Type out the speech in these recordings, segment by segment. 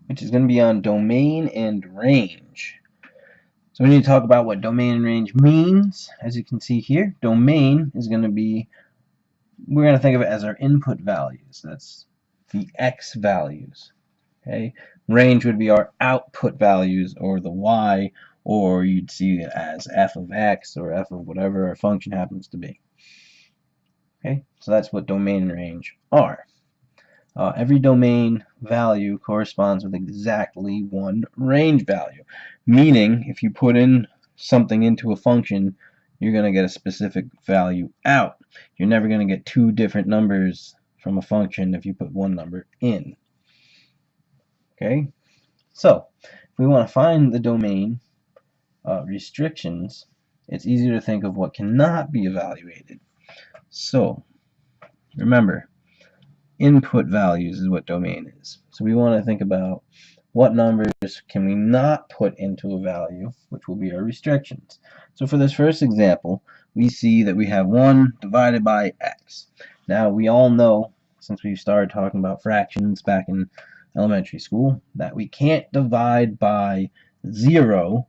which is going to be on domain and range. So we need to talk about what domain and range means. As you can see here, domain is going to be, we're going to think of it as our input values. That's the x values. Okay, range would be our output values, or the y, or you'd see it as f of x or f of whatever our function happens to be. Okay, so that's what domain and range are. Every domain value corresponds with exactly one range value, meaning if you put in something into a function, you're going to get a specific value out. You're never going to get two different numbers from a function if you put one number in. Okay, so if we want to find the domain restrictions, it's easier to think of what cannot be evaluated. So remember, input values is what domain is. So we want to think about what numbers can we not put into a value, which will be our restrictions. So for this first example, we see that we have 1 divided by x. Now we all know, since we started talking about fractions back in elementary school, that we can't divide by 0,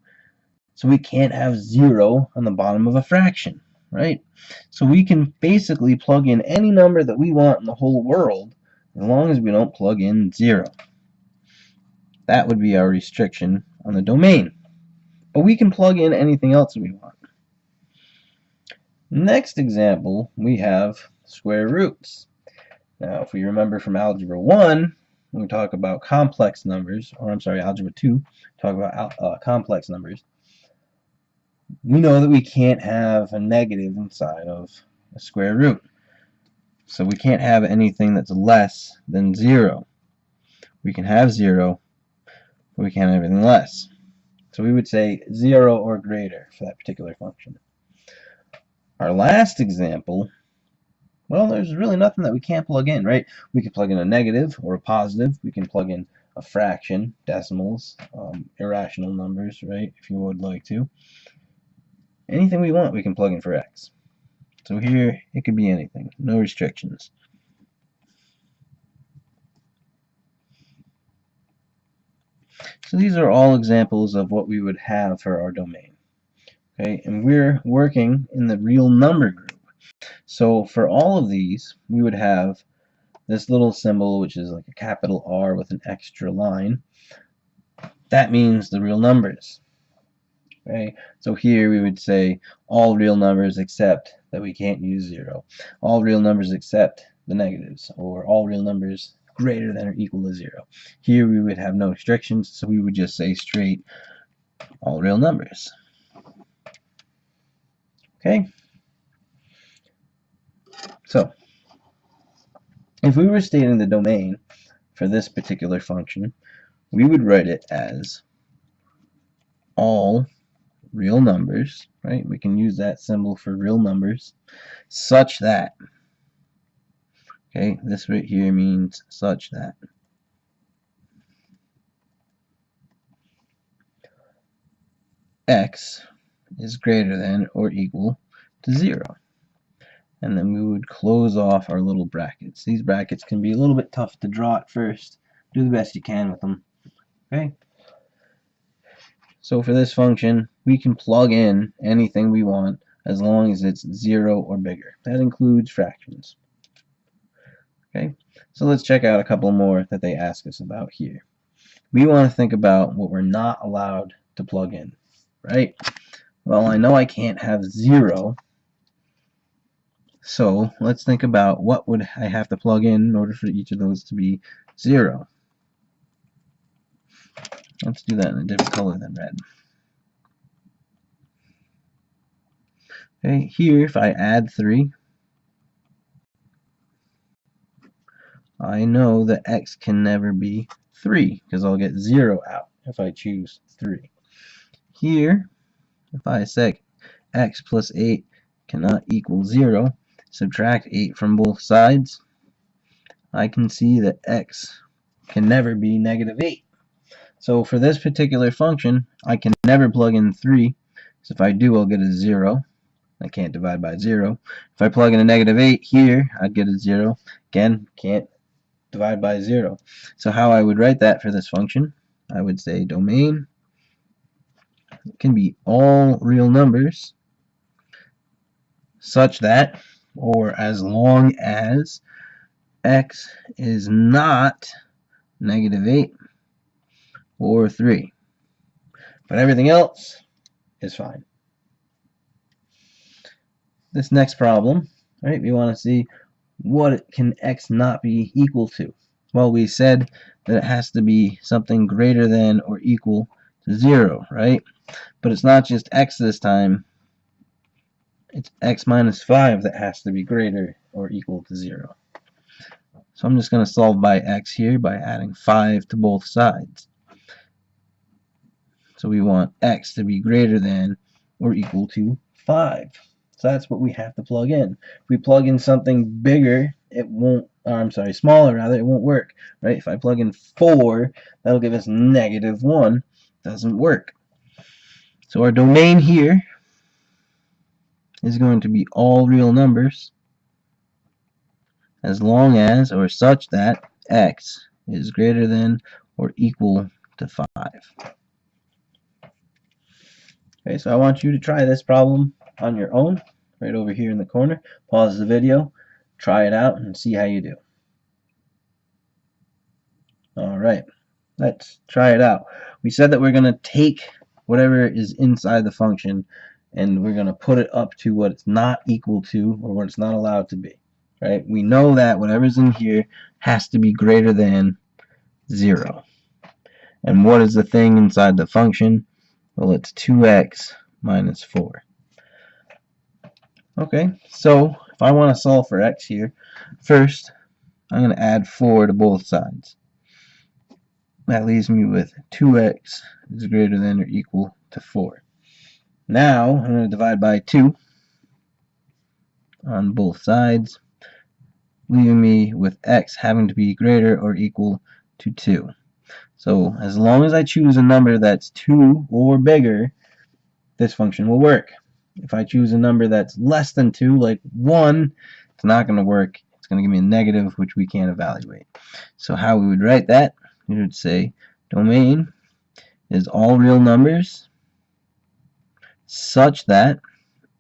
so we can't have 0 on the bottom of a fraction, right? So we can basically plug in any number that we want in the whole world as long as we don't plug in 0. That would be our restriction on the domain. But we can plug in anything else we want. Next example, we have square roots. Now, if we remember from Algebra 1, when we talk about complex numbers, or I'm sorry, Algebra 2, talk about complex numbers, we know that we can't have a negative inside of a square root. So we can't have anything that's less than 0. We can have 0, but we can't have anything less. So we would say 0 or greater for that particular function. Our last example, well, there's really nothing that we can't plug in, right? We can plug in a negative or a positive. We can plug in a fraction, decimals, irrational numbers, right, if you would like to. Anything we want, we can plug in for x. So here, it could be anything, no restrictions. So these are all examples of what we would have for our domain. Okay, and we're working in the real number group. So for all of these, we would have this little symbol, which is like a capital R with an extra line. That means the real numbers. Okay, so here we would say all real numbers except that we can't use 0. All real numbers except the negatives, or all real numbers greater than or equal to 0. Here we would have no restrictions, so we would just say straight all real numbers. Okay, so if we were stating the domain for this particular function, we would write it as all real numbers, right? We can use that symbol for real numbers, such that, okay, this right here means such that x is greater than or equal to 0. And then we would close off our little brackets. These brackets can be a little bit tough to draw at first. Do the best you can with them. Okay? So for this function, we can plug in anything we want as long as it's 0 or bigger. That includes fractions. Okay? So let's check out a couple more that they ask us about here. We want to think about what we're not allowed to plug in, right? Well, I know I can't have 0. So let's think about what would I have to plug in order for each of those to be 0. Let's do that in a different color than red. Okay, here if I add 3, I know that x can never be 3 because I'll get 0 out if I choose 3. Here, if I say x plus 8 cannot equal 0, subtract 8 from both sides, I can see that x can never be negative 8. So for this particular function, I can never plug in 3, because if I do, I'll get a 0. I can't divide by 0. If I plug in a negative 8 here, I'd get a 0. Again, can't divide by 0. So how I would write that for this function, I would say domain can be all real numbers such that, or as long as, x is not -8 or 3. But everything else is fine. This next problem, right, we want to see what can x not be equal to. Well, we said that it has to be something greater than or equal to 0, right? But it's not just x this time. It's x minus 5 that has to be greater or equal to 0. So I'm just going to solve by x here by adding 5 to both sides. So we want x to be greater than or equal to 5. So that's what we have to plug in. If we plug in something bigger, it won't, smaller rather, it won't work, right? If I plug in 4, that'll give us -1. Doesn't work. So our domain here is going to be all real numbers as long as, or such that, x is greater than or equal to 5. Okay, so I want you to try this problem on your own, right over here in the corner. Pause the video, try it out, and see how you do. Alright, let's try it out. We said that we're going to take whatever is inside the function and we're going to put it up to what it's not equal to or what it's not allowed to be. Right? We know that whatever's in here has to be greater than 0. And what is the thing inside the function? Well, it's 2x minus 4. Okay, so if I want to solve for x here, first I'm going to add 4 to both sides. That leaves me with 2x is greater than or equal to 4. Now I'm going to divide by 2 on both sides, leaving me with x having to be greater or equal to 2. So as long as I choose a number that's 2 or bigger, this function will work. If I choose a number that's less than 2, like 1, it's not going to work. It's going to give me a negative, which we can't evaluate. So how we would write that, we would say domain is all real numbers such that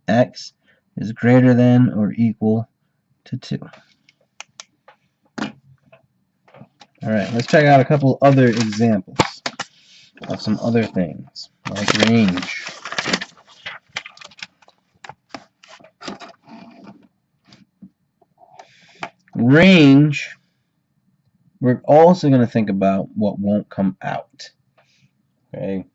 x is greater than or equal to 2. Alright, let's check out a couple other examples of some other things, like range. Range, we're also going to think about what won't come out. Okay,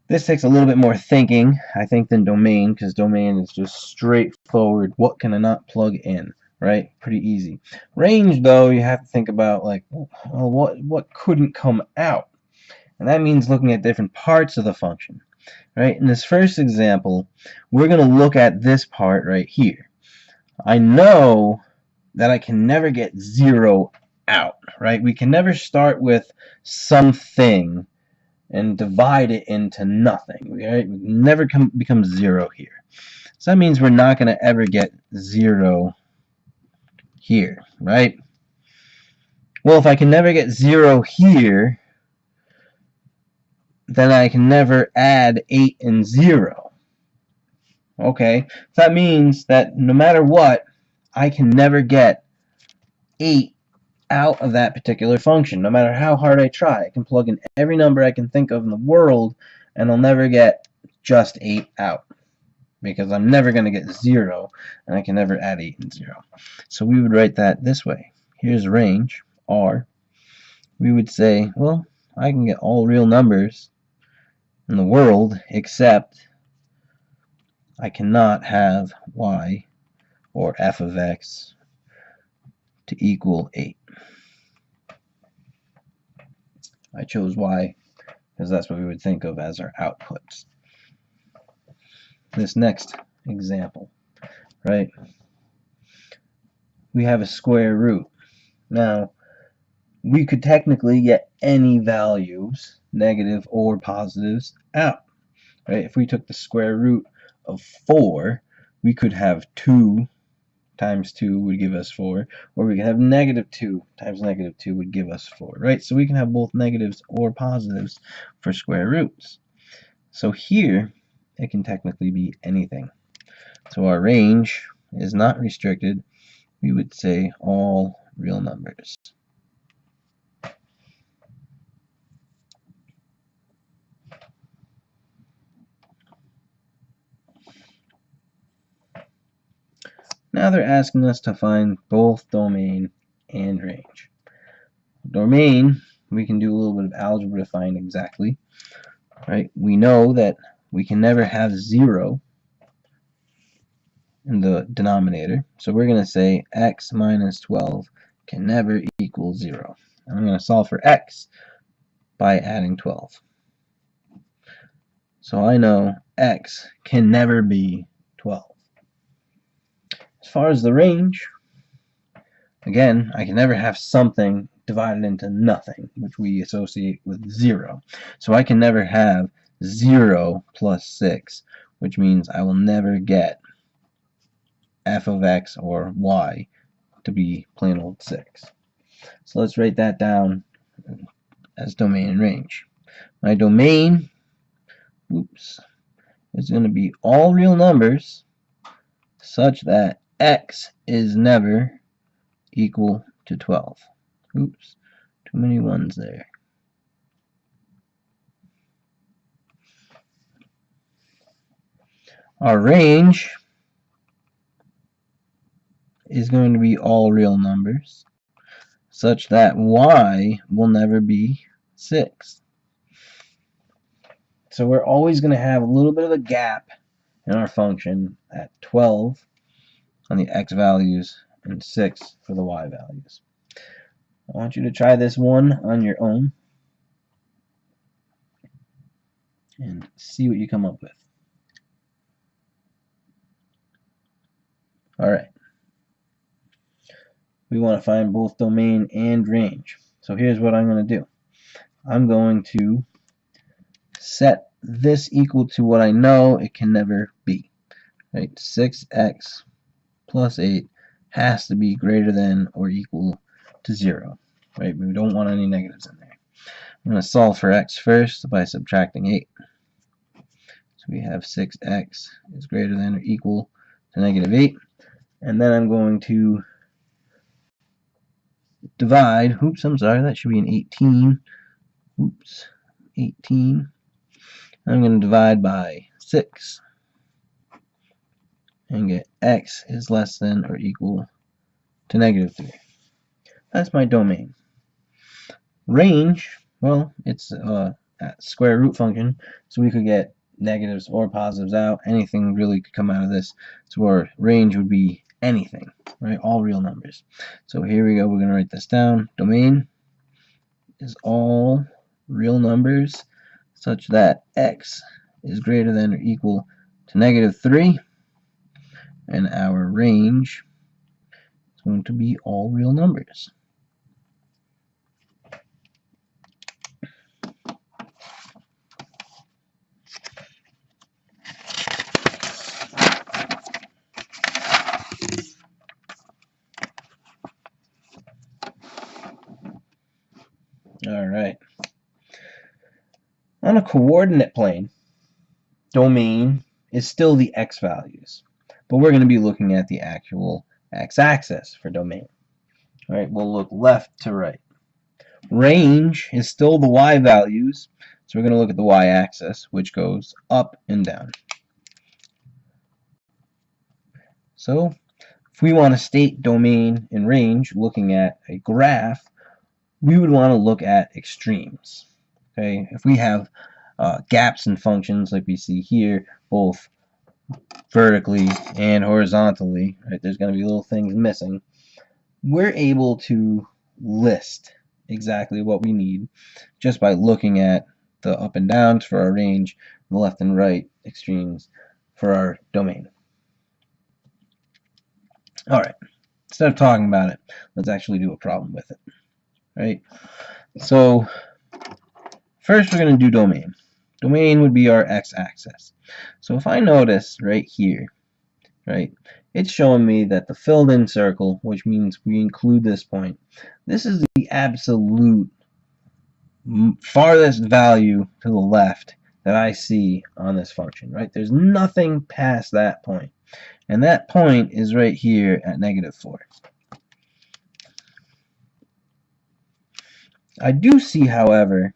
this takes a little bit more thinking, I think, than domain, because domain is just straightforward. What can I not plug in? Right? Pretty easy. Range, though, you have to think about, like, well, what couldn't come out? And that means looking at different parts of the function. Right? In this first example, we're going to look at this part right here. I know that I can never get 0 out. Right? We can never start with something and divide it into nothing. Right? We never become 0 here. So that means we're not going to ever get 0 here, right? Well, if I can never get 0 here, then I can never add 8 and 0. Okay, so that means that no matter what, I can never get 8 out of that particular function. No matter how hard I try, I can plug in every number I can think of in the world, and I'll never get just 8 out, because I'm never going to get 0, and I can never add 8 and 0. So we would write that this way. Here's range, R. We would say, well, I can get all real numbers in the world, except I cannot have y, or f of x, to equal 8. I chose y because that's what we would think of as our outputs. This next example, right? We have a square root. Now, we could technically get any values, negative or positives, out. Right? If we took the square root of 4, we could have 2 times 2 would give us 4, or we can have negative 2 times negative 2 would give us 4, right? So we can have both negatives or positives for square roots. So here, it can technically be anything. So our range is not restricted. We would say all real numbers. Now they're asking us to find both domain and range. Domain, we can do a little bit of algebra to find exactly, right? We know that we can never have 0 in the denominator, so we're going to say x minus 12 can never equal 0. I'm going to solve for x by adding 12. So I know x can never be 12. As far as the range, again, I can never have something divided into nothing, which we associate with 0. So I can never have 0 plus 6, which means I will never get f of x or y to be plain old 6. So let's write that down as domain and range. My domain, is going to be all real numbers such that x is never equal to 12. Oops, too many ones there. Our range is going to be all real numbers such that y will never be 6. So we're always going to have a little bit of a gap in our function at 12 on the x values and 6 for the y values. I want you to try this one on your own and see what you come up with. Alright. We want to find both domain and range. So here's what I'm going to do. I'm going to set this equal to what I know it can never be. Right? 6x plus 8 has to be greater than or equal to 0. Right? We don't want any negatives in there. I'm going to solve for x first by subtracting 8. So we have 6x is greater than or equal to negative 8. And then I'm going to divide, oops, I'm sorry, that should be an 18. Oops, 18. I'm going to divide by 6 and get x is less than or equal to negative 3. That's my domain. Range, well, it's a square root function, so we could get negatives or positives out. Anything really could come out of this. So our range would be anything, right? All real numbers. So here we go. We're going to write this down. Domain is all real numbers such that x is greater than or equal to negative 3. And our range is going to be all real numbers. Alright. On a coordinate plane, domain is still the x values, but we're going to be looking at the actual x-axis for domain. Alright, we'll look left to right. Range is still the y values, so we're going to look at the y-axis, which goes up and down. So, if we want to state domain and range looking at a graph, we would want to look at extremes. Okay, if we have gaps in functions like we see here, both vertically and horizontally, right, there's going to be little things missing. We're able to list exactly what we need just by looking at the up and downs for our range, the left and right extremes for our domain. Alright, instead of talking about it, let's actually do a problem with it. Right? So first we're going to do domain. Domain would be our x-axis. So if I notice right here, right, it's showing me that the filled in circle, which means we include this point, this is the absolute farthest value to the left that I see on this function, right? There's nothing past that point. And that point is right here at -4. I do see, however,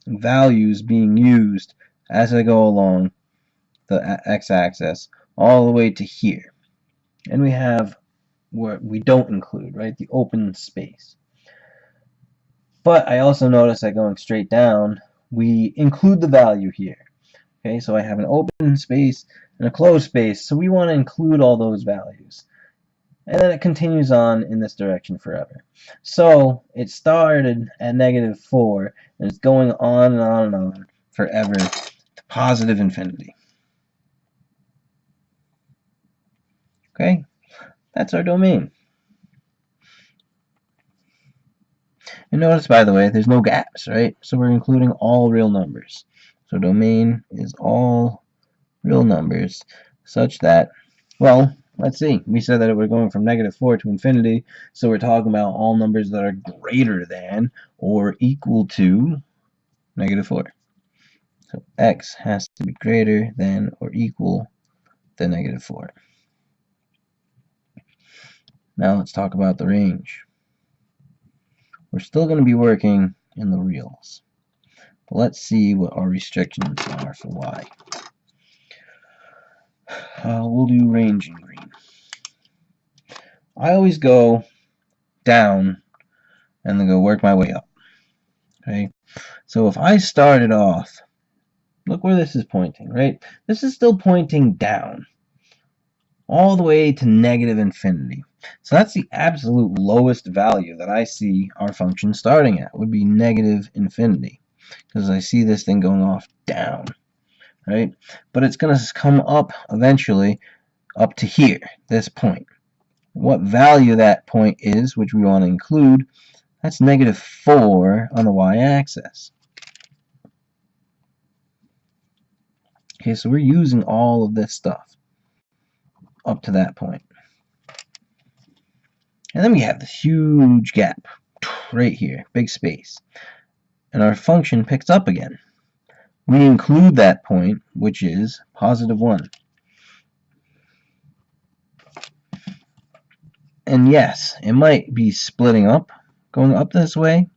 values being used as I go along the x-axis all the way to here. And we have what we don't include, right? The open space. But I also notice that going straight down, we include the value here. Okay, so I have an open space and a closed space, so we want to include all those values. And then it continues on in this direction forever. So it started at -4, and it's going on and on and on forever to positive infinity. Okay, that's our domain. And notice, by the way, there's no gaps, right? So we're including all real numbers. So domain is all real numbers such that, well, let's see. We said that we're going from -4 to infinity, so we're talking about all numbers that are greater than or equal to -4. So x has to be greater than or equal to -4. Now let's talk about the range. We're still going to be working in the reals. But let's see what our restrictions are for y. We'll do range in green. I always go down and then go work my way up. Okay, so if I started off, look where this is pointing, right? This is still pointing down all the way to -infinity. So that's the absolute lowest value that I see our function starting at, would be -infinity, because I see this thing going off down, right? But it's going to come up eventually up to here, this point. What value that point is, which we want to include, that's -4 on the y-axis. Okay, so we're using all of this stuff up to that point. And then we have this huge gap right here, big space. And our function picks up again. We include that point, which is +1. And yes, it might be splitting up, going up this way,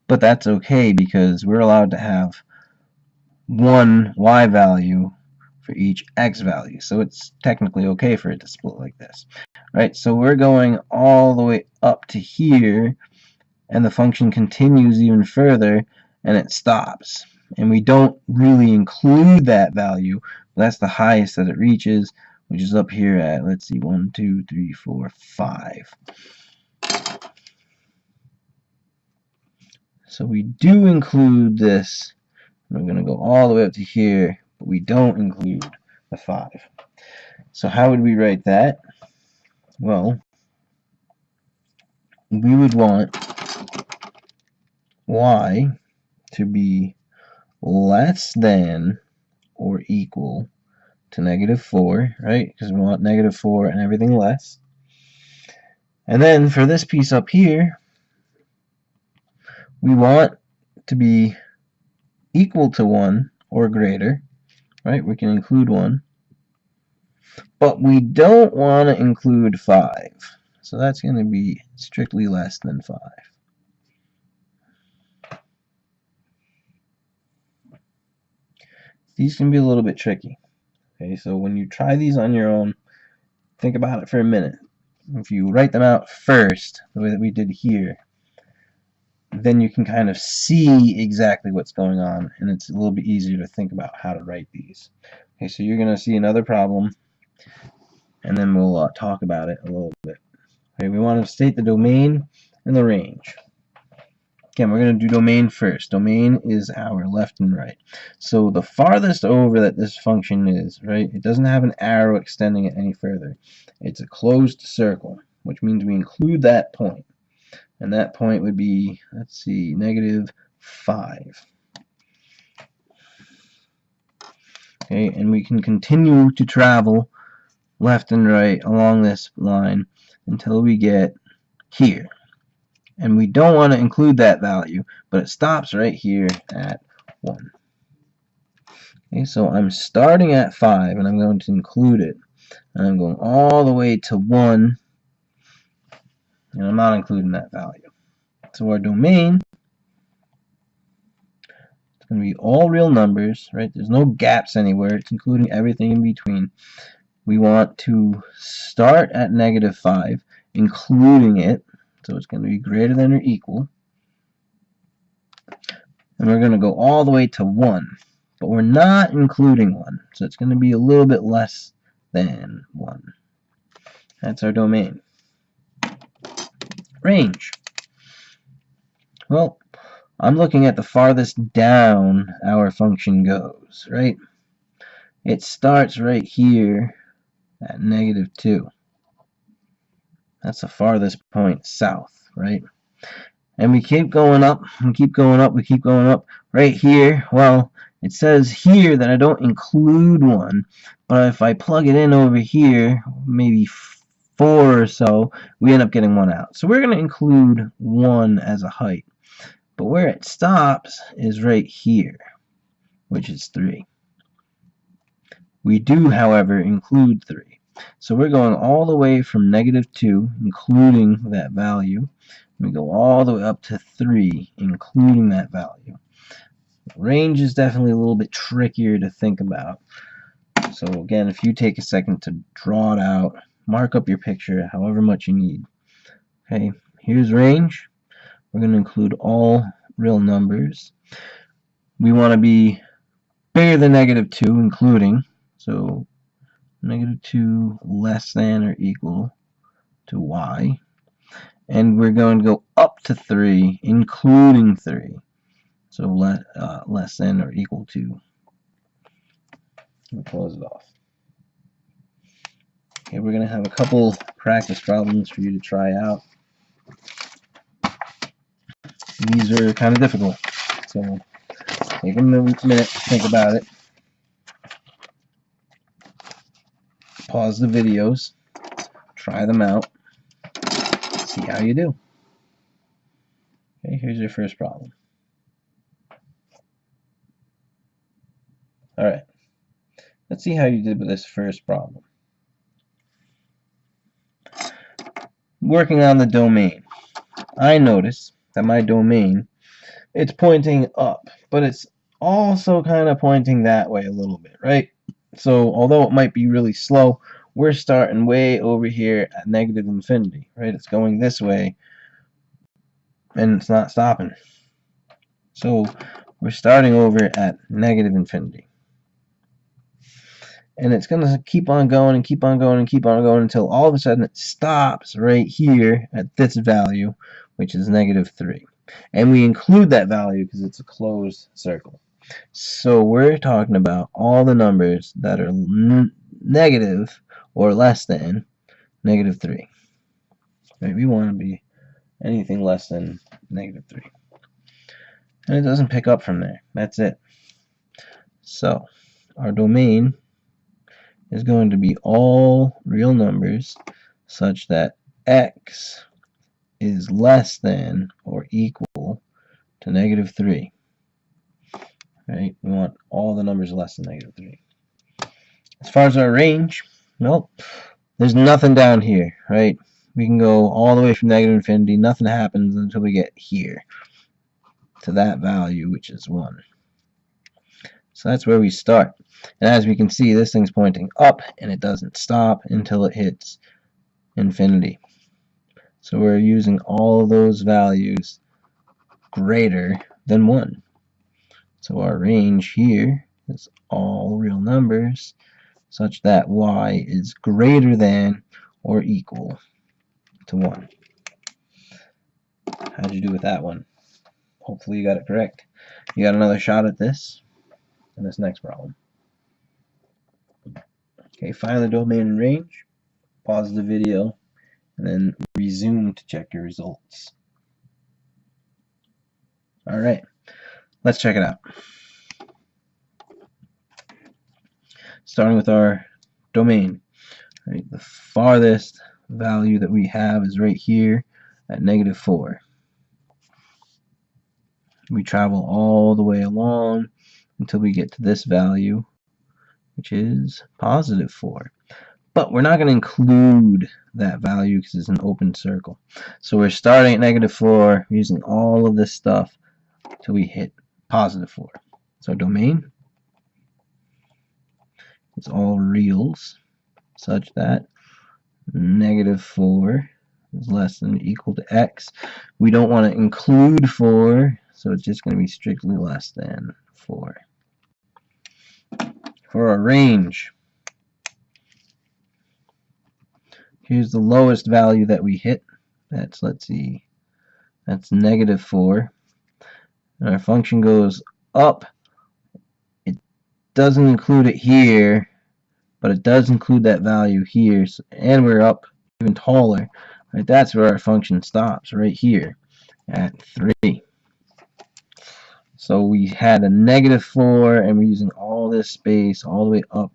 but that's okay because we're allowed to have one y value for each x value. So it's technically okay for it to split like this, right? So we're going all the way up to here, and the function continues even further, and it stops. And we don't really include that value. That's the highest that it reaches, which is up here at, let's see, 1, 2, 3, 4, 5. So we do include this. We're going to go all the way up to here, but we don't include the 5. So how would we write that? Well, we would want y to be less than or equal to -4, right? Because we want -4 and everything less. And then for this piece up here, we want to be equal to 1 or greater, right? We can include 1. But we don't want to include 5. So that's going to be strictly less than 5. These can be a little bit tricky. Okay, so when you try these on your own, think about it for a minute. If you write them out first, the way that we did here, then you can kind of see exactly what's going on, and it's a little bit easier to think about how to write these. Okay, so you're going to see another problem, and then we'll talk about it a little bit. Okay, we want to state the domain and the range. Again, we're going to do domain first. Domain is our left and right. So the farthest over that this function is, right, it doesn't have an arrow extending it any further. It's a closed circle, which means we include that point. And that point would be, let's see, -5. Okay, and we can continue to travel left and right along this line until we get here. And we don't want to include that value, but it stops right here at 1. Okay, so I'm starting at 5 and I'm going to include it. And I'm going all the way to 1 and I'm not including that value. So our domain is going to be all real numbers, right? There's no gaps anywhere. It's including everything in between. We want to start at -5, including it. So it's going to be greater than or equal. And we're going to go all the way to 1. But we're not including 1. So it's going to be a little bit less than 1. That's our domain. Range. Well, I'm looking at the farthest down our function goes, right? It starts right here at -2. That's the farthest point south, right? And we keep going up, we keep going up, we keep going up. Right here, well, it says here that I don't include 1, but if I plug it in over here, maybe 4 or so, we end up getting 1 out. So we're going to include 1 as a height. But where it stops is right here, which is 3. We do, however, include 3. So we're going all the way from -2, including that value. We go all the way up to 3, including that value. Range is definitely a little bit trickier to think about. So again, if you take a second to draw it out, mark up your picture however much you need. Okay, here's range. We're going to include all real numbers. We want to be bigger than -2, including. So -2 less than or equal to y. And we're going to go up to 3, including 3. So less than or equal to. We'll close it off. Okay, we're going to have a couple practice problems for you to try out. These are kind of difficult, so take a minute to think about it. Pause the videos, try them out, see how you do. Okay, here's your first problem. Alright, let's see how you did with this first problem. Working on the domain. I notice that my domain, it's pointing up, but it's also kind of pointing that way a little bit, right? So although it might be really slow, we're starting way over here at -infinity, right? It's going this way, and it's not stopping. So we're starting over at -infinity. And it's going to keep on going and keep on going and keep on going until all of a sudden it stops right here at this value, which is -3. And we include that value because it's a closed circle. So we're talking about all the numbers that are negative or less than -3. Right? We want to be anything less than -3. And it doesn't pick up from there. That's it. So our domain is going to be all real numbers such that x is less than or equal to -3. Right? We want all the numbers less than -3. As far as our range, well, there's nothing down here, right? We can go all the way from -infinity. Nothing happens until we get here to that value, which is 1. So that's where we start. And as we can see, this thing's pointing up, and it doesn't stop until it hits infinity. So we're using all those values greater than 1. So our range here is all real numbers such that y is greater than or equal to 1. How'd you do with that one? Hopefully you got it correct. You got another shot at this in this next problem. Okay, find the domain and range, pause the video, and then resume to check your results. Alright, let's check it out. Starting with our domain. Right? The farthest value that we have is right here at -4. We travel all the way along until we get to this value, which is +4. But we're not going to include that value because it's an open circle. So we're starting at -4, using all of this stuff till we hit +4. So domain is all reals such that -4 is less than or equal to x. We don't want to include 4, so it's just going to be strictly less than 4. For our range, here's the lowest value that we hit. That's, let's see, that's -4. And our function goes up. It doesn't include it here, but it does include that value here, and we're up even taller. Right, that's where our function stops, right here at 3. So we had a -4, and we're using all this space all the way up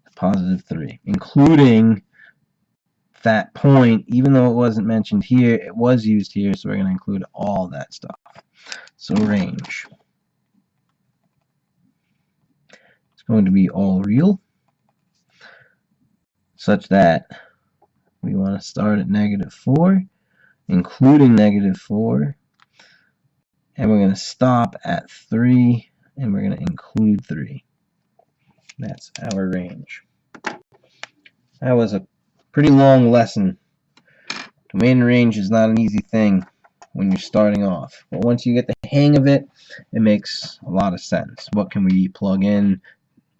to +3, including that point. Even though it wasn't mentioned here, it was used here, so we're going to include all that stuff. So range is going to be all real, such that we want to start at -4, including -4, and we're going to stop at 3, and we're going to include 3. That's our range. That was a pretty long lesson. Domain and range is not an easy thing when you're starting off, but once you get the hang of it, it makes a lot of sense. What can we plug in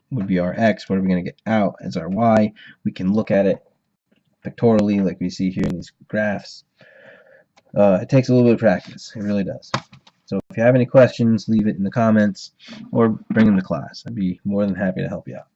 would be our x, what are we going to get out as our y. We can look at it pictorially like we see here in these graphs. It takes a little bit of practice, it really does. So if you have any questions, leave it in the comments or bring them to class. I'd be more than happy to help you out.